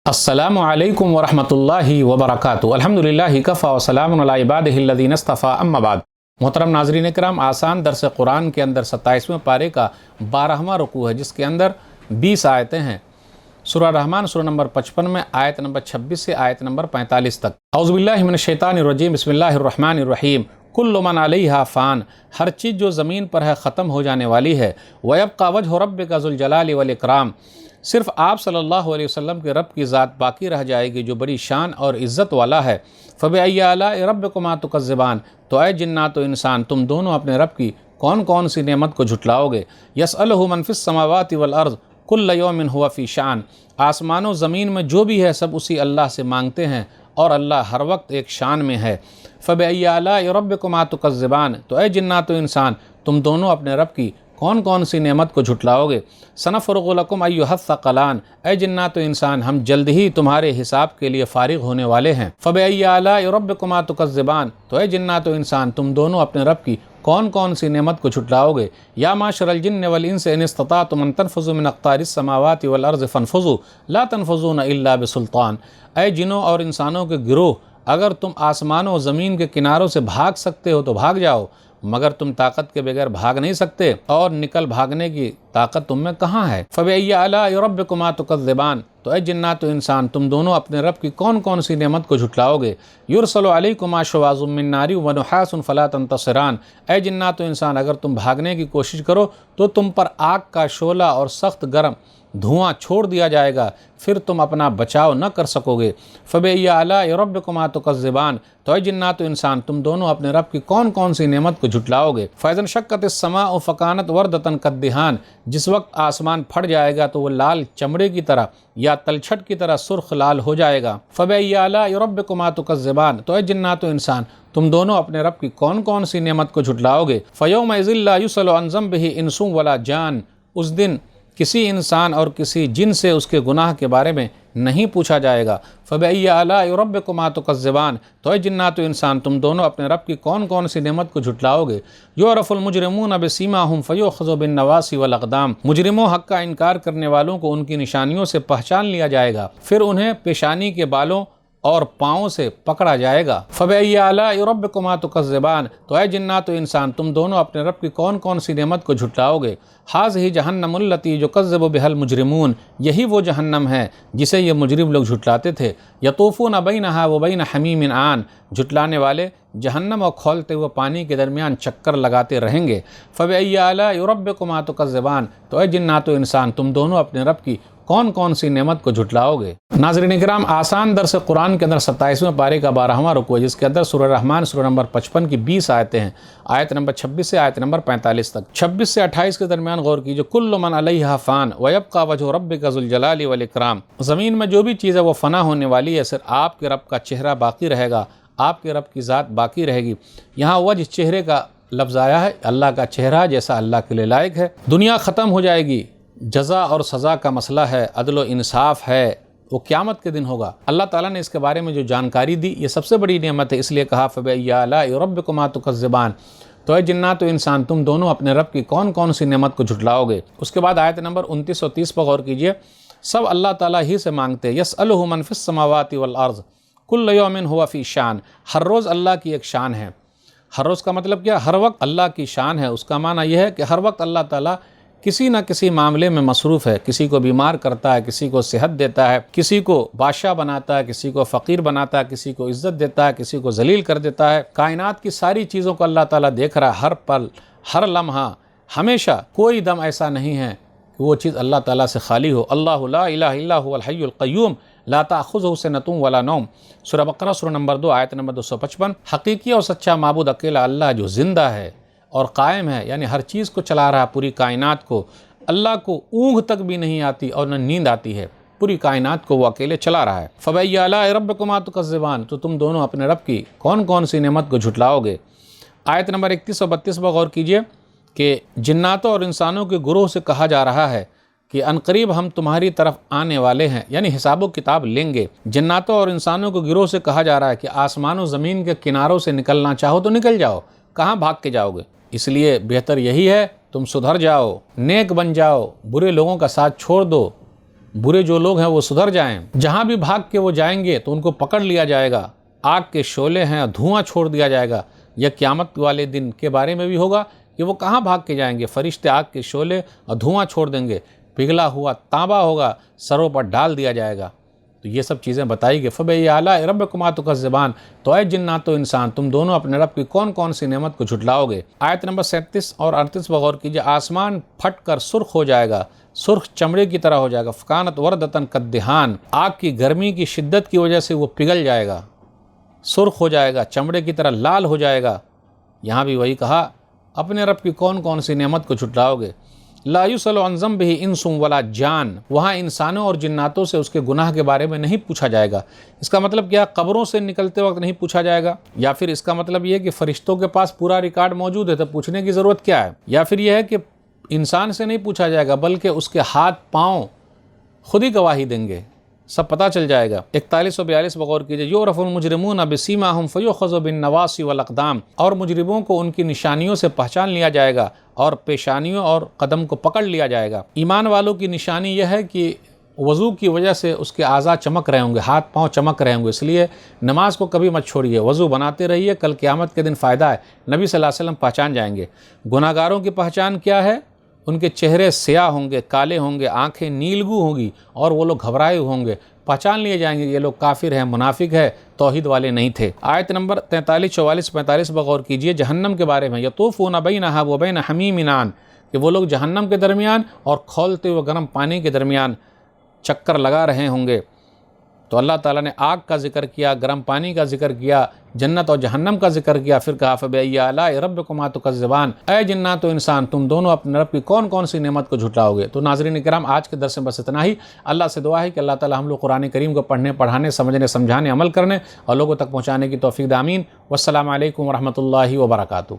السلام علیکم ورحمۃ اللہ وبرکاتہ۔ الحمدللہ کفا وسلام علی عبادہ الذین اصطفیٰ، اما بعد۔ محترم ناظرین کرام، آسان درس قرآن کے اندر 27ویں پارے کا 12واں رکوع ہے، جس کے اندر 20 آیتیں ہیں۔ سورہ رحمان سورہ نمبر 55 میں آیت نمبر 26 سے آیت نمبر 45 تک۔ اعوذ باللہ من الشیطان الرجیم، بسم اللہ الرحمن الرحیم۔ کل من علیہا فان، ہر چیز جو زمین پر ہے ختم ہو جانے والی ہے۔ وَيَبْقَى وَجْهُ رَبِّكَ ذُو الْجَلَالِ وَالْإِكْرَامِ، صرف آپ صلی اللہ علیہ وسلم کے رب کی ذات باقی رہ جائے گی جو بڑی شان اور عزت والا ہے۔ فَبِأَيِّ آلَاءِ رَبِّكُمَا تُكَذِّبَانِ، تو اے جنات و انسان، تم دونوں اپنے رب کی کون کون سی نعمت کو جھٹلاؤ گے۔ يَسْأَلُهُ مَن فِي السَّمَاوَاتِ وَالْأَرْضِ كُلَّ يَوْمٍ هُوَ فِي شَأْنٍ، آسمان و زمین میں جو بھی ہے سب اسی اللہ سے مانگتے ہیں اور اللہ ہر وقت ایک شان میں ہے۔ فَبِأَيِّ آلَاءِ رَبِّكُمَا تُكَذِّبَانِ، تو اے جنات و انسان، تم دونوں اپنے رب کی کون کون سی نعمت کو جھٹلاؤ گے۔ سنفرغ لکم ایھا الثقلان، اے جنات و انسان، ہم جلد ہی تمہارے حساب کے لیے فارغ ہونے والے ہیں۔ فبأي آلاء ربكما تكذبان، تو اے جنات و انسان، تم دونوں اپنے رب کی کون کون سی نعمت کو جھٹلاؤ گے۔ یا معشر الجن والانس ان استطعتم ان تنفذوا من اقطار السماوات والارض فانفذوا لا تنفذون الا بسلطان، اے جنوں اور انسانوں کے گروہ، اگر تم آسمانوں و زمین کے کناروں سے بھاگ سکتے ہو تو بھاگ جاؤ، مگر تم طاقت کے بغیر بھاگ نہیں سکتے، اور نکل بھاگنے کی طاقت تم میں کہاں ہے۔ فَبِأَيِّ آلَاءِ رَبِّكُمَا تُكَذِّبَانِ، تو اے جنات و انسان، تم دونوں اپنے رب کی کون کون سی نعمت کو جھٹلاؤ گے۔ يُرْسَلُ عَلَيْكُمَا شُوَاظٌ مِّن نَّارٍ وَنُحَاسٌ فَلَا تَنتَصِرَانِ، اے جنات و انسان، اگر تم بھاگنے کی کوشش کرو تو تم پر آگ کا شعلہ اور سخت گرم دھواں چھوڑ دیا جائے گا، پھر تم اپنا بچاؤ نہ کر سکو گے۔ فَبِأَيِّ آلَاءِ رَبِّكُمَا تُكَذِّبَانِ، تو اے جنات و انسان، تم دونوں اپنے رب کی کون کون سی نعمت کو جھٹلاؤ گے۔ فَإِذَا انشَقَّتِ السَّمَاءُ فَكَانَتْ وَرْدَةً كَالدِّهَانِ، جس وقت آسمان پھٹ جائے گا تو وہ لال چمڑے کی طرح یا تلچھٹ کی طرح سرخ لال ہو جائے گا۔ فَبِأَيِّ آلَاءِ رَبِّكُمَا تُكَذِّبَانِ، تو اے جنات و انسان، تم دونوں اپنے رب کی کون کون سی نعمت کو جھٹلاؤ گے۔ فَيَوْمَئِذٍ لَا يُسْأَلُ عَنْ ذَنبِهِ إِنسٌ وَلَا جَانٌ، اس دن کسی انسان اور کسی جن سے اس کے گناہ کے بارے میں نہیں پوچھا جائے گا۔ فَبِأَيِّ آلَاءِ رَبِّكُمَا تُكَذِّبَانِ، تو اے جنات و انسان، تم دونوں اپنے رب کی کون کون سی نعمت کو جھٹلاؤ گے۔ يُعْرَفُ الْمُجْرِمُونَ بِسِيمَاهُمْ فَيُؤْخَذُ بِالنَّوَاصِي وَالْأَقْدَامِ، مجرموں حق کا انکار کرنے والوں کو ان کی نشانیوں سے پہچان لیا جائے گا، پھر انہیں پیشانی کے بالوں اور پاؤں سے پکڑا جائے گا۔ فَبِأَيِّ آلَاءِ رَبِّكُمَا تُكَذِّبَانِ، تو اے جنات و انسان، تم دونوں اپنے رب کی کون کون سی نعمت کو جھٹلاؤ گے۔ هَٰذِهِ جَهَنَّمُ الَّتِي يُكَذِّبُ بِهَا الْمُجْرِمُونَ، یہی وہ جہنم ہے جسے یہ مجرم لوگ جھٹلاتے تھے۔ يَطُوفُونَ بَيْنَهَا وَبَيْنَ حَمِيمٍ آن، جھٹلانے والے جہنم اور کھولتے ہوئے پانی کے درمیان چکر لگاتے رہیں گے۔ فَبِأَيِّ آلَاءِ رَبِّكُمَا تُكَذِّبَانِ، تو اے جنات و انسان، تم دونوں اپنے رب کی کون کون سی نعمت کو جھٹلاؤ گے۔ ناظرین کرام، آسان درس قرآن کے اندر 27ویں پارے کا 12واں رکوع ہے، جس کے اندر سورہ رحمان سورہ نمبر 55 کی 20 آیتیں ہیں، آیت نمبر 26 سے آیت نمبر 45 تک۔ 26 سے 28 کے درمیان غور کیجئے۔ کل من علیہا فان ویبقى وجہ ربک ذو الجلال والاکرام، زمین میں جو بھی چیز ہے وہ فنا ہونے والی ہے، صرف آپ کے رب کا چہرہ باقی رہے گا، آپ کے رب کی ذات باقی رہے گی۔ یہاں وجہ چہرے کا لفظ آیا ہے، اللہ کا چہرہ جیسا اللہ کے لیے لائق ہے۔ دنیا ختم ہو جائے گی، جزا اور سزا کا مسئلہ ہے، عدل و انصاف ہے، وہ قیامت کے دن ہوگا۔ اللہ تعالیٰ نے اس کے بارے میں جو جانکاری دی، یہ سب سے بڑی نعمت ہے، اس لیے کہا فَبِأَيِّ آلَاءِ رَبِّكُمَا تُكَذِّبَانِ، تو اے جنات و انسان، تم دونوں اپنے رب کی کون کون سی نعمت کو جھٹلاؤ گے۔ اس کے بعد آیت نمبر 29 اور 30 پر غور کیجئے۔ سب اللہ تعالیٰ ہی سے مانگتے، يَسْأَلُهُ مَن فِي السَّمَاوَاتِ وَالْأَرْضِ كُلَّ يَوْمٍ هُوَ فِي شَأْنٍ، ہر روز اللہ کی ایک شان ہے۔ ہر روز کا مطلب کیا؟ ہر وقت اللہ کی شان ہے۔ اس کا معنی یہ ہے کہ ہر وقت اللہ تعالیٰ کسی نہ کسی معاملے میں مصروف ہے، کسی کو بیمار کرتا ہے، کسی کو صحت دیتا ہے، کسی کو بادشاہ بناتا ہے، کسی کو فقیر بناتا ہے، کسی کو عزت دیتا ہے، کسی کو ذلیل کر دیتا ہے۔ کائنات کی ساری چیزوں کو اللہ تعالیٰ دیکھ رہا ہے، ہر پل، ہر لمحہ، ہمیشہ، کوئی دم ایسا نہیں ہے کہ وہ چیز اللہ تعالیٰ سے خالی ہو۔ اللہ لا الہ الا هو الحی القیوم لا تأخذہ سنۃ ولا نوم، سورہ بقرہ سورہ نمبر 2 آیت نمبر 255۔ حقیقی اور سچا معبود اکیلا اللہ جو زندہ ہے اور قائم ہے، یعنی ہر چیز کو چلا رہا ہے، پوری کائنات کو۔ اللہ کو اونگ تک بھی نہیں آتی اور نہ نیند آتی ہے، پوری کائنات کو وہ اکیلے چلا رہا ہے۔ فَبِأَيِّ آلَاءِ رَبِّكُمَا تُكَذِّبَانِ، تو تم دونوں اپنے رب کی کون کون سی نعمت کو جھٹلاؤ گے۔ آیت نمبر 31 اور 32 پر غور کیجئے کہ جناتوں اور انسانوں کے گروہ سے کہا جا رہا ہے کہ عنقریب ہم تمہاری طرف آنے والے ہیں، یعنی حساب و کتاب لیں گے۔ جناتوں اور انسانوں کے گروہ سے کہا جا رہا ہے کہ آسمان و زمین کے کناروں سے نکلنا چاہو تو نکل جاؤ، کہاں بھاگ کے جاؤ گے؟ اس لیے بہتر یہی ہے تم سدھر جاؤ، نیک بن جاؤ، برے لوگوں کا ساتھ چھوڑ دو، برے جو لوگ ہیں وہ سدھر جائیں، جہاں بھی بھاگ کے وہ جائیں گے تو ان کو پکڑ لیا جائے گا، آگ کے شعلے ہیں دھواں چھوڑ دیا جائے گا۔ یہ قیامت والے دن کے بارے میں بھی ہوگا کہ وہ کہاں بھاگ کے جائیں گے، فرشتے آگ کے شعلے اور دھواں چھوڑ دیں گے، پگھلا ہوا تانبا ہوگا سروں پر ڈال دیا جائے گا۔ تو یہ سب چیزیں بتائی گئی۔ فَبِأَيِّ آلَاءِ رَبِّكُمَا تُكَذِّبَانِ، تو اے جنات و انسان تم دونوں اپنے رب کی کون کون سی نعمت کو جھٹلاؤ گے۔ آیت نمبر 37 اور 38 پر غور کیجئے۔ آسمان پھٹ کر سرخ ہو جائے گا، سرخ چمڑے کی طرح ہو جائے گا۔ فَكَانَتْ وَرْدَةً كَالدِّهَانِ، آگ کی گرمی کی شدت کی وجہ سے وہ پگھل جائے گا، سرخ ہو جائے گا، چمڑے کی طرح لال ہو جائے گا۔ یہاں بھی وہی کہا اپنے رب کی کون کون سی نعمت کو جھٹلاؤ گے۔ لا یسأل عن ذنبہ انس ولا جان، وہاں انسانوں اور جناتوں سے اس کے گناہ کے بارے میں نہیں پوچھا جائے گا۔ اس کا مطلب کیا؟ قبروں سے نکلتے وقت نہیں پوچھا جائے گا، یا پھر اس کا مطلب یہ ہے کہ فرشتوں کے پاس پورا ریکارڈ موجود ہے تو پوچھنے کی ضرورت کیا ہے، یا پھر یہ ہے کہ انسان سے نہیں پوچھا جائے گا بلکہ اس کے ہاتھ پاؤں خود ہی گواہی دیں گے، سب پتہ چل جائے گا۔ 41 و 42 بغور کیجئے۔ یعرف المجرمون بسیماہم فیؤخذ بالنواصی والاقدام، اور مجرموں کو ان کی نشانیوں سے پہچان لیا جائے گا اور پیشانیوں اور قدم کو پکڑ لیا جائے گا۔ ایمان والوں کی نشانی یہ ہے کہ وضو کی وجہ سے اس کے اعضاء چمک رہے ہوں گے، ہاتھ پاؤں چمک رہے ہوں گے، اس لیے نماز کو کبھی مت چھوڑیے، وضو بناتے رہیے، کل قیامت کے دن فائدہ ہے۔ نبی صلی اللہ علیہ وسلم پہچان جائیں گے۔ گناہ گاروں کی پہچان کیا ہے؟ ان کے چہرے سیاہ ہوں گے، کالے ہوں گے، آنکھیں نیلگو ہوں گی اور وہ لوگ گھبرائے ہوں گے، پہچان لیے جائیں گے یہ لوگ کافر ہیں، منافق ہے، توحید والے نہیں تھے۔ آیت نمبر 43 44 45 پر غور کیجئے جہنم کے بارے میں۔ یطوفون بینہا وبین حمیم آن، کہ وہ لوگ جہنم کے درمیان اور کھولتے ہوئے گرم پانی کے درمیان چکر لگا رہے ہوں گے۔ تو اللہ تعالیٰ نے آگ کا ذکر کیا، گرم پانی کا ذکر کیا، جنت اور جہنم کا ذکر کیا، پھر کہا فَبِأَيِّ آلَاءِ رَبِّكُمَا تُكَذِّبَانِ، اے جنات و انسان تم دونوں اپنے رب کی کون کون سی نعمت کو جھٹلاؤ گے۔ تو ناظرین کرام آج کے درس میں بس اتنا ہی۔ اللہ سے دعا ہے کہ اللہ تعالیٰ ہم لوگ قرآن کریم کو پڑھنے، پڑھانے، سمجھنے، سمجھانے، عمل کرنے اور لوگوں تک پہنچانے کی توفیق دے۔ آمین۔ والسلام علیکم ورحمۃ اللہ وبرکاتہ۔